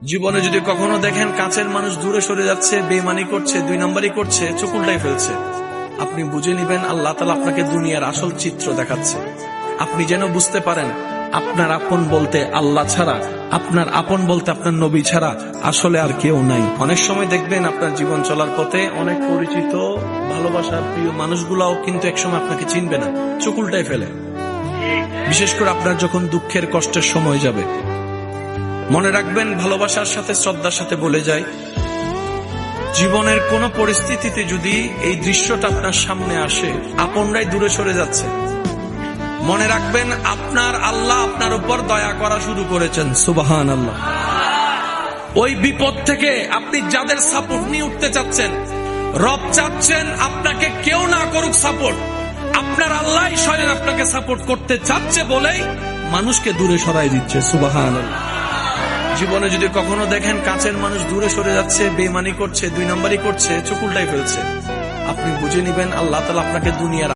জীবনে যদি কখনো দেখেন কাছের মানুষ দূরে সরে যাচ্ছে, বেঈমানি করছে, 2 নম্বরই করছে, চোখ উল্টাই ফেলছে, আপনি বুঝে নিবেন আল্লাহ তাআলা আপনাকে দুনিয়ার আসল চিত্র দেখাচ্ছে। আপনি যেন বুঝতে পারেন আপনার আপন বলতে আল্লাহ ছাড়া, আপনার আপন বলতে আপনার নবী ছাড়া আসলে আর কেউ নাই। অনেক সময় দেখবেন আপনার জীবন চলার পথে অনেক পরিচিত ভালোবাসার প্রিয় মানুষগুলাও কিন্তু একসময় আপনাকে চিনবে না, চোখ উল্টাই ফেলে। বিশেষ করে আপনার যখন দুঃখের কষ্টের সময় যাবে, মনে রাখবেন ভালোবাসার সাথে শ্রদ্ধার সাথে বলে যায়, জীবনের কোন পরিস্থিতিতে যদি এই দৃশ্যটা আপনার সামনে আসে, আপনরাই দূরে সরে যাচ্ছে, মনে রাখবেন আপনার আল্লাহ আপনার উপর দয়া করা শুরু করেছেন। সুবহানাল্লাহ। ওই বিপদ থেকে আপনি যাদের সাপোর্ট নিয়ে উঠতে চাচ্ছেন, রব চাচ্ছেন আপনাকে কেউ না করুক সাপোর্ট, আপনার আল্লাহ স্বয়ং আপনাকে সাপোর্ট করতে চাচ্ছে বলেই মানুষকে দূরে সরাই দিচ্ছে। সুবহানাল্লাহ। জীবনে যদি কখনো দেখেন কাছের মানুষ দূরে সরে যাচ্ছে, বেঈমানি করছে, 2 নম্বরই করছে, চোখ উল্টাই ফেলছে, আপনি বুঝে নিবেন আল্লাহ তাআলা আপনাকে দুনিয়ার